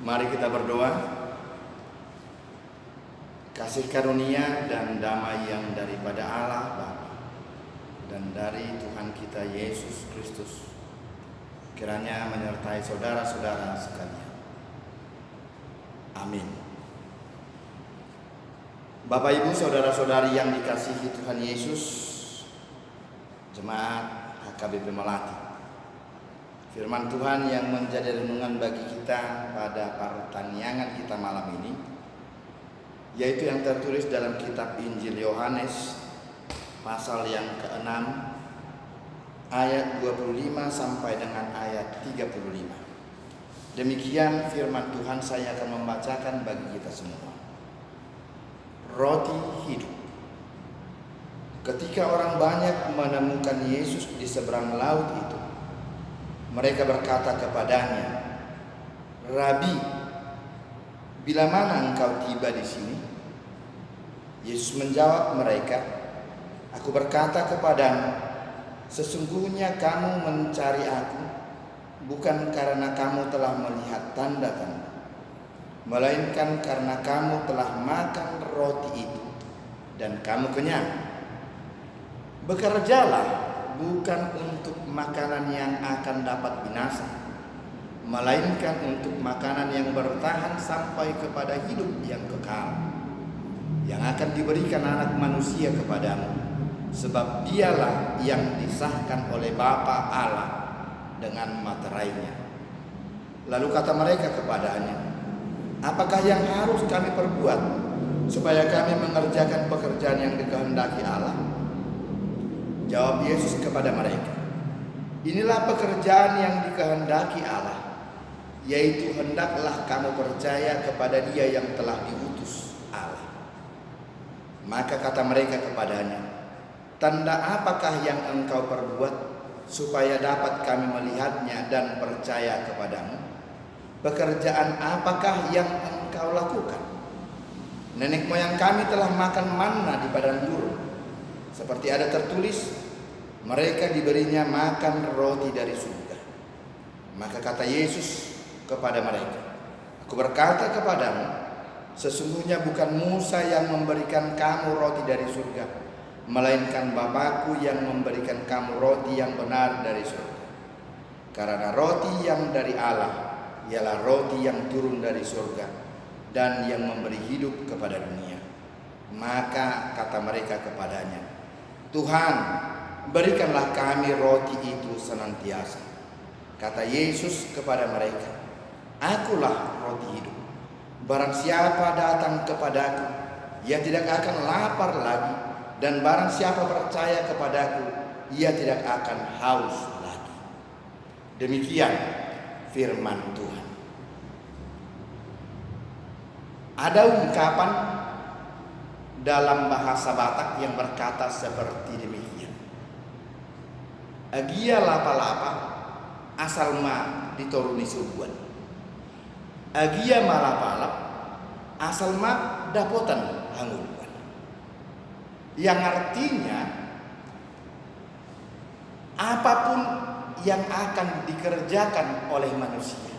Mari kita berdoa. Kasih karunia dan damai yang daripada Allah Bapa dan dari Tuhan kita Yesus Kristus kiranya menyertai saudara-saudara sekalian. Amin. Bapak Ibu saudara-saudari yang dikasihi Tuhan Yesus, Jemaat HKBP Melati, firman Tuhan yang menjadi renungan bagi kita pada pertaniangan kita malam ini, yaitu yang tertulis dalam kitab Injil Yohanes pasal yang ke-6 ayat 25 sampai dengan ayat 35. Demikian firman Tuhan, saya akan membacakan bagi kita semua. Roti hidup. Ketika orang banyak menemukan Yesus di seberang laut itu, mereka berkata kepadanya, "Rabi, bila mana engkau tiba di sini?" Yesus menjawab mereka, "Aku berkata kepadamu, sesungguhnya kamu mencari aku bukan karena kamu telah melihat tanda-tanda, melainkan karena kamu telah makan roti itu dan kamu kenyang. Bekerjalah bukan untuk makanan yang akan dapat binasa, melainkan untuk makanan yang bertahan sampai kepada hidup yang kekal, yang akan diberikan Anak Manusia kepadamu, sebab dialah yang disahkan oleh Bapa Allah dengan materainya." Lalu kata mereka kepadanya, "Apakah yang harus kami perbuat supaya kami mengerjakan pekerjaan yang dikehendaki Allah?" Jawab Yesus kepada mereka, "Inilah pekerjaan yang dikehendaki Allah, yaitu hendaklah kamu percaya kepada Dia yang telah diutus Allah." Maka kata mereka kepadanya, "Tanda apakah yang engkau perbuat supaya dapat kami melihatnya dan percaya kepadamu? Pekerjaan apakah yang engkau lakukan? Nenek moyang kami telah makan manna di padang gurun, seperti ada tertulis, mereka diberinya makan roti dari surga." Maka kata Yesus kepada mereka, "Aku berkata kepadamu, sesungguhnya bukan Musa yang memberikan kamu roti dari surga, melainkan Bapa-Ku yang memberikan kamu roti yang benar dari surga. Karena roti yang dari Allah ialah roti yang turun dari surga dan yang memberi hidup kepada dunia." Maka kata mereka kepadanya, "Tuhan, berikanlah kami roti itu senantiasa." Kata Yesus kepada mereka, "Akulah roti hidup. Barang siapa datang kepadaku, ia tidak akan lapar lagi, dan barang siapa percaya kepadaku, ia tidak akan haus lagi." Demikian firman Tuhan. Ada ungkapan dalam bahasa Batak yang berkata seperti demikian, "Agia lapa-lapa asal ma dituruni subuan. Agia malapalap asal ma dapotan hanguluan." Yang artinya, apapun yang akan dikerjakan oleh manusia,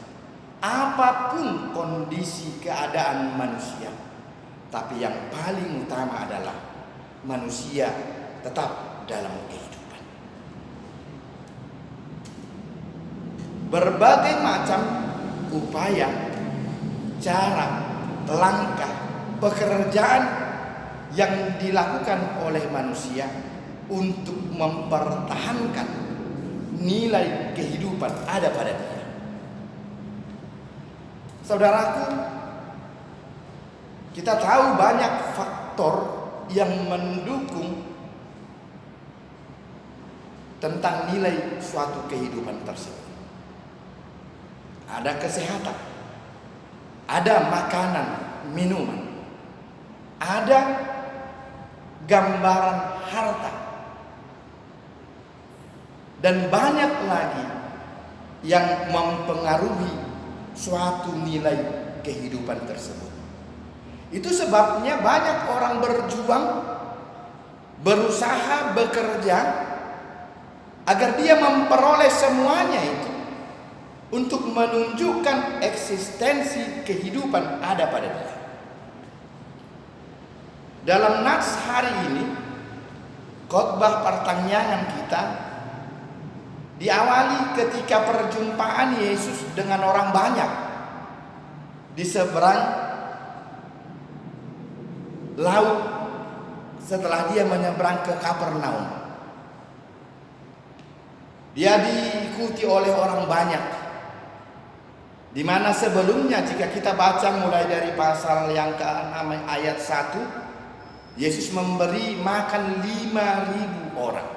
apapun kondisi keadaan manusia, tapi yang paling utama adalah manusia tetap dalam kehidupan. Berbagai macam upaya, cara, langkah, pekerjaan yang dilakukan oleh manusia untuk mempertahankan nilai kehidupan ada pada dia. Saudaraku, kita tahu banyak faktor yang mendukung tentang nilai suatu kehidupan tersebut. Ada kesehatan, ada makanan, minuman, ada gambaran harta, dan banyak lagi yang mempengaruhi suatu nilai kehidupan tersebut. Itu sebabnya banyak orang berjuang, berusaha, bekerja agar dia memperoleh semuanya itu. untuk menunjukkan eksistensi kehidupan ada pada dia. Dalam nats hari ini, khotbah pertanyaan kita diawali ketika perjumpaan Yesus dengan orang banyak di seberang laut setelah dia menyeberang ke Kapernaum. Dia diikuti oleh orang banyak, di mana sebelumnya jika kita baca mulai dari pasal yang ke-6 ayat 1, Yesus memberi makan 5.000 orang.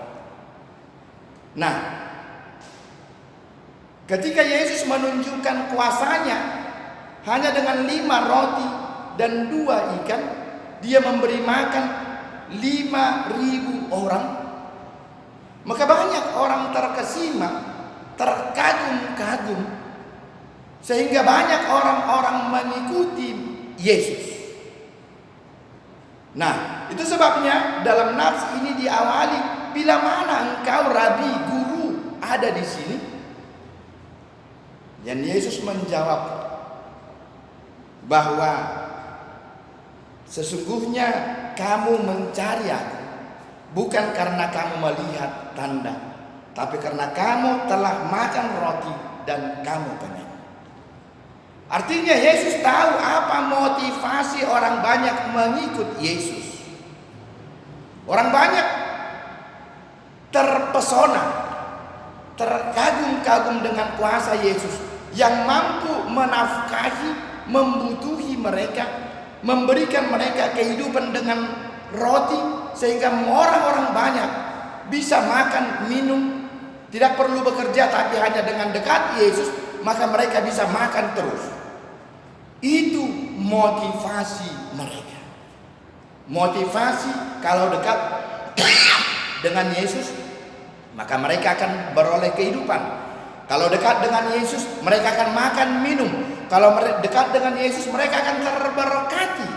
Nah, ketika Yesus menunjukkan kuasanya hanya dengan 5 roti dan 2 ikan, dia memberi makan 5.000 orang. Maka banyak orang terkesima, terkagum-kagum, sehingga banyak orang-orang mengikuti Yesus. Nah, itu sebabnya dalam nats ini diawali, bila mana engkau Rabi, guru, ada di sini? Dan Yesus menjawab bahwa sesungguhnya kamu mencari aku bukan karena kamu melihat tanda, tapi karena kamu telah makan roti dan kamu kenyang. Artinya Yesus tahu apa motivasi orang banyak mengikut Yesus. Orang banyak terpesona, terkagum-kagum dengan kuasa Yesus yang mampu menafkahi, membutuhi mereka, memberikan mereka kehidupan dengan roti, sehingga orang-orang banyak bisa makan, minum, tidak perlu bekerja, tapi hanya dengan dekat Yesus, maka mereka bisa makan terus. Itu motivasi mereka. Motivasi kalau dekat dengan Yesus, maka mereka akan beroleh kehidupan. Kalau dekat dengan Yesus, mereka akan makan, minum. Kalau dekat dengan Yesus, mereka akan terberkati.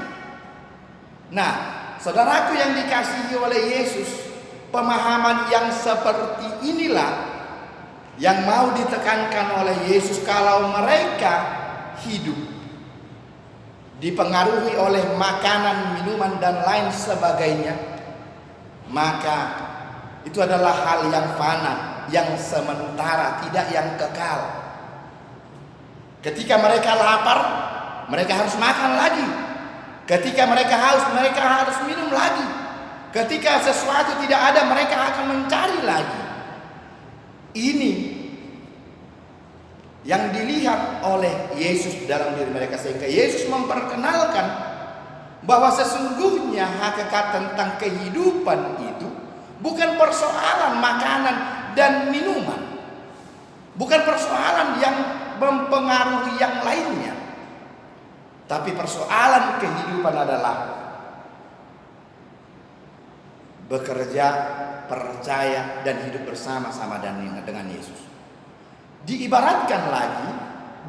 Nah, saudaraku yang dikasihi oleh Yesus, pemahaman yang seperti inilah yang mau ditekankan oleh Yesus. Kalau mereka hidup dipengaruhi oleh makanan, minuman, dan lain sebagainya, maka itu adalah hal yang fana, yang sementara, tidak yang kekal. Ketika mereka lapar, mereka harus makan lagi. Ketika mereka haus, mereka harus minum lagi. Ketika sesuatu tidak ada, mereka akan mencari lagi. Ini yang dilihat oleh Yesus dalam diri mereka, sehingga Yesus memperkenalkan bahwa sesungguhnya hakikat tentang kehidupan itu bukan persoalan makanan dan minuman, bukan persoalan yang mempengaruhi yang lainnya, tapi persoalan kehidupan adalah bekerja, percaya, dan hidup bersama-sama dengan Yesus. Diibaratkan lagi,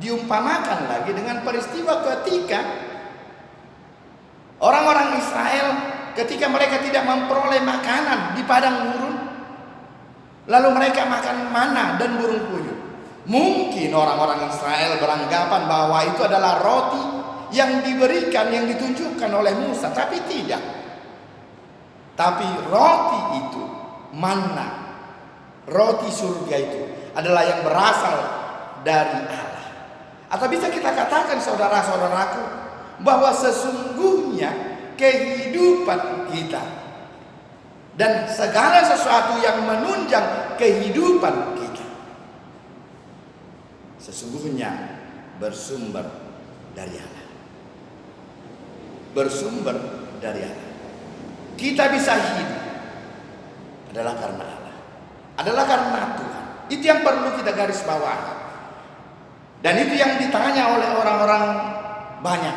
diumpamakan lagi dengan peristiwa ketika orang-orang Israel ketika mereka tidak memperoleh makanan di padang gurun, lalu mereka makan mana dan burung puyuh. Mungkin orang-orang Israel beranggapan bahwa itu adalah roti yang diberikan, yang ditunjukkan oleh Musa, tapi tidak. Tapi roti itu, manna, roti surga itu adalah yang berasal dari Allah. Atau bisa kita katakan, saudara-saudaraku, bahwa sesungguhnya kehidupan kita dan segala sesuatu yang menunjang kehidupan kita sesungguhnya bersumber dari Allah. Bersumber dari Allah. Kita bisa hidup adalah karena Allah, adalah karena Tuhan. Itu yang perlu kita garis bawahi. Dan itu yang ditanya oleh orang-orang banyak.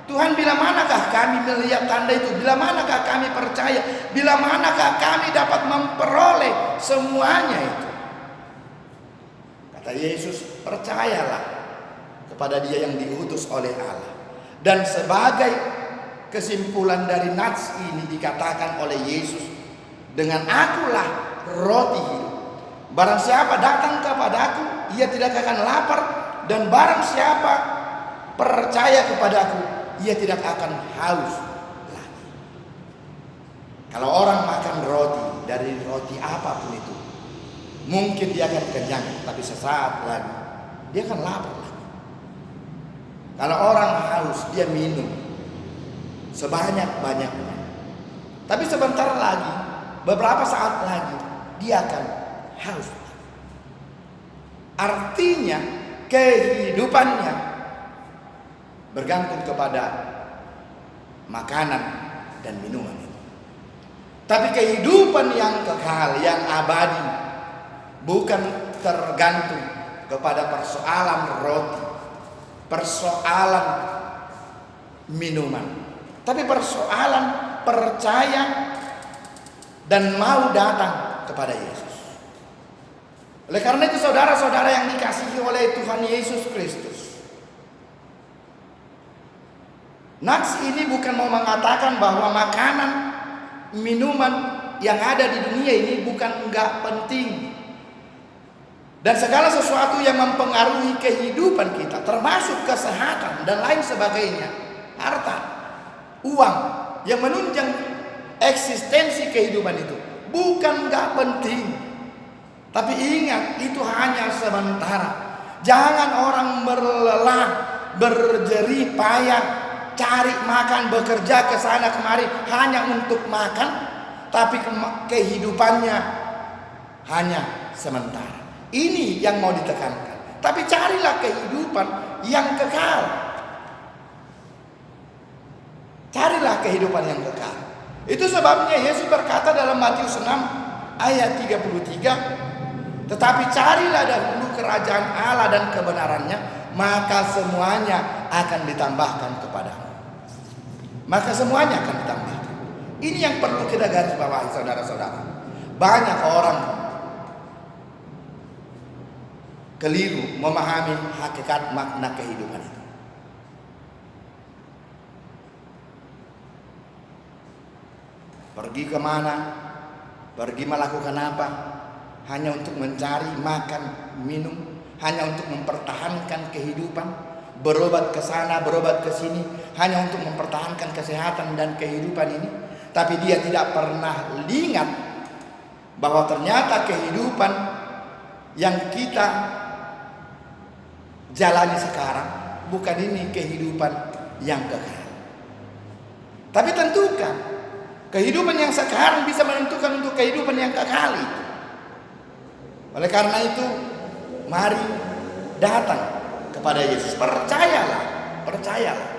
Tuhan, bila manakah kami melihat tanda itu? Bila manakah kami percaya? Bila manakah kami dapat memperoleh semuanya itu? Kata Yesus, percayalah kepada Dia yang diutus oleh Allah. Dan sebagai kesimpulan dari nats ini dikatakan oleh Yesus, dengan akulah roti hidup. Barang siapa datang kepadaku, ia tidak akan lapar, Dan barang siapa percaya kepadaku, ia tidak akan haus lagi. Kalau orang makan roti, dari roti apapun itu, mungkin dia akan kenyang, tapi sesaat lagi dia akan lapar lagi. Kalau orang haus, dia minum sebanyak-banyaknya, tapi sebentar lagi, beberapa saat lagi, dia akan haus. Artinya kehidupannya bergantung kepada makanan dan minuman itu. Tapi kehidupan yang kekal, yang abadi, bukan tergantung kepada persoalan roti, persoalan minuman, tapi persoalan percaya dan mau datang kepada Yesus. Oleh karena itu saudara-saudara yang dikasihi oleh Tuhan Yesus Kristus, nats ini bukan mau mengatakan bahwa makanan, minuman yang ada di dunia ini bukan enggak penting. Dan segala sesuatu yang mempengaruhi kehidupan kita, termasuk kesehatan dan lain sebagainya, harta, uang yang menunjang eksistensi kehidupan itu, bukan enggak penting. Tapi ingat, itu hanya sementara. Jangan orang berlelah, berjerih payah, cari makan, bekerja ke sana kemari hanya untuk makan, tapi kehidupannya hanya sementara. Ini yang mau ditekankan. Tapi carilah kehidupan yang kekal. Carilah kehidupan yang kekal. Itu sebabnya Yesus berkata dalam Matius 6 ayat 33, tetapi carilah dahulu kerajaan Allah dan kebenarannya, maka semuanya akan ditambahkan kepadamu. Maka semuanya akan ditambahkan. Ini yang perlu kita garis bawahi saudara-saudara. Banyak orang keliru memahami hakikat makna kehidupan itu. Pergi kemana, pergi melakukan apa, hanya untuk mencari makan, minum, hanya untuk mempertahankan kehidupan, berobat ke sana, berobat ke sini, hanya untuk mempertahankan kesehatan dan kehidupan ini. Tapi dia tidak pernah ingat bahwa ternyata kehidupan yang kita jalani sekarang bukan ini kehidupan yang kekal. Tapi tentukan kehidupan yang sekarang bisa menentukan untuk kehidupan yang kekal itu. Oleh karena itu, mari datang kepada Yesus. Percayalah, percayalah.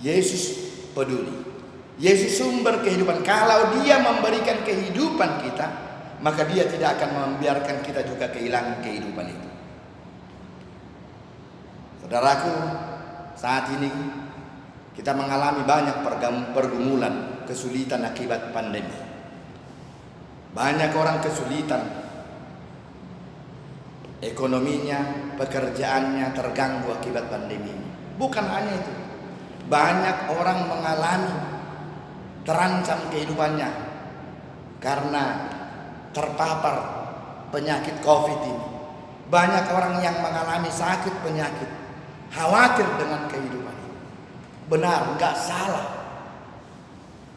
Yesus peduli. Yesus sumber kehidupan. Kalau Dia memberikan kehidupan kita, maka Dia tidak akan membiarkan kita juga kehilangan kehidupan itu. Saudaraku, saat ini kita mengalami banyak pergumulan, kesulitan akibat pandemi. Banyak orang kesulitan, ekonominya, pekerjaannya terganggu akibat pandemi. Bukan hanya itu, banyak orang mengalami terancam kehidupannya karena terpapar penyakit COVID ini. Banyak orang yang mengalami sakit penyakit, khawatir dengan kehidupan ini. Benar, nggak salah.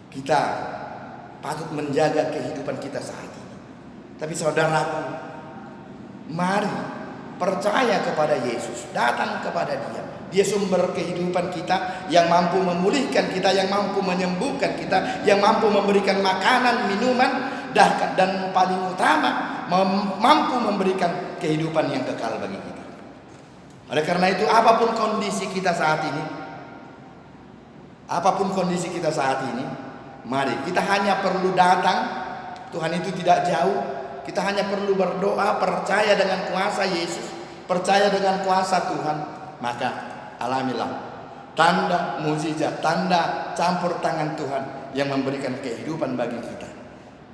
Kita patut menjaga kehidupan kita saat ini. Tapi saudaraku, mari percaya kepada Yesus, datang kepada Dia. Dia sumber kehidupan kita, yang mampu memulihkan kita, yang mampu menyembuhkan kita, yang mampu memberikan makanan, minuman, dan paling utama mampu memberikan kehidupan yang kekal bagi kita. Oleh karena itu, apapun kondisi kita saat ini, mari kita hanya perlu datang. Tuhan itu tidak jauh. Kita hanya perlu berdoa, percaya dengan kuasa Yesus, percaya dengan kuasa Tuhan, maka alamilah tanda mukjizat, tanda campur tangan Tuhan yang memberikan kehidupan bagi kita.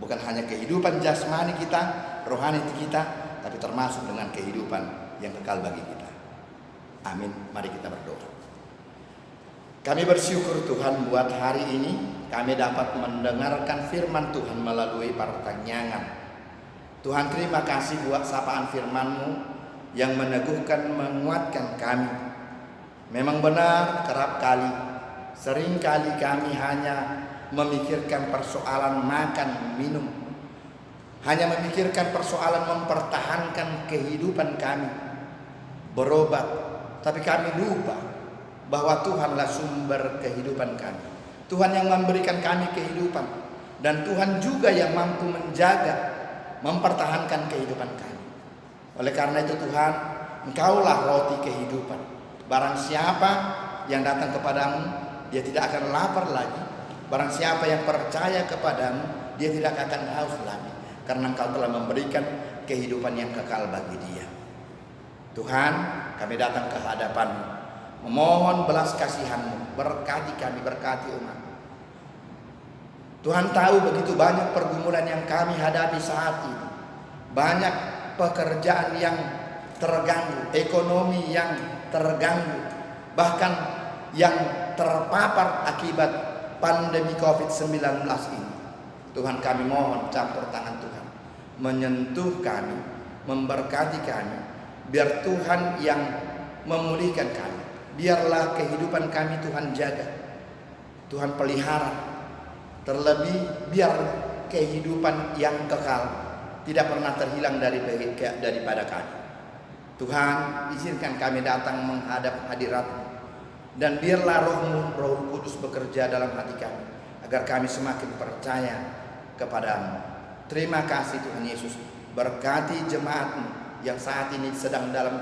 Bukan hanya kehidupan jasmani kita, rohani kita, tapi termasuk dengan kehidupan yang kekal bagi kita. Amin. Mari kita berdoa. Kami bersyukur Tuhan buat hari ini kami dapat mendengarkan firman Tuhan melalui pertanyaan Tuhan, terima kasih buat sapaan firman-Mu yang meneguhkan, menguatkan kami. Memang benar, kerap kali, sering kali kami hanya memikirkan persoalan makan, minum, hanya memikirkan persoalan mempertahankan kehidupan kami, berobat, tapi kami lupa bahwa Tuhanlah sumber kehidupan kami. Tuhan yang memberikan kami kehidupan, dan Tuhan juga yang mampu menjaga, mempertahankan kehidupan kami. Oleh karena itu Tuhan, Engkaulah roti kehidupan. Barang siapa yang datang kepadamu, dia tidak akan lapar lagi. Barang siapa yang percaya kepadamu, dia tidak akan haus lagi, karena Engkau telah memberikan kehidupan yang kekal bagi dia. Tuhan, kami datang ke hadapan-Mu, memohon belas kasihan-Mu, berkati kami, berkati umat. Tuhan tahu begitu banyak pergumulan yang kami hadapi saat ini. Banyak pekerjaan yang terganggu, ekonomi yang terganggu, bahkan yang terpapar akibat pandemi COVID-19 ini. Tuhan, kami mohon campur tangan Tuhan, menyentuh kami, memberkati kami, biar Tuhan yang memulihkan kami. Biarlah kehidupan kami Tuhan jaga, Tuhan pelihara. Terlebih biar kehidupan yang kekal tidak pernah terhilang daripada kami. Tuhan, izinkan kami datang menghadap hadirat-Mu, dan biarlah Roh-Mu, Roh Kudus bekerja dalam hati kami, agar kami semakin percaya kepadamu. Terima kasih Tuhan Yesus. Berkati jemaat-Mu yang saat ini sedang dalam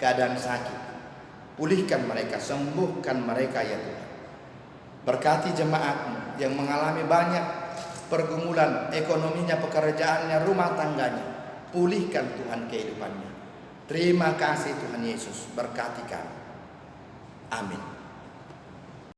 keadaan sakit. Pulihkan mereka, sembuhkan mereka ya Tuhan. Berkati jemaat-Mu yang mengalami banyak pergumulan, ekonominya, pekerjaannya, rumah tangganya. Pulihkan Tuhan kehidupannya. Terima kasih Tuhan Yesus, berkati kami. Amin.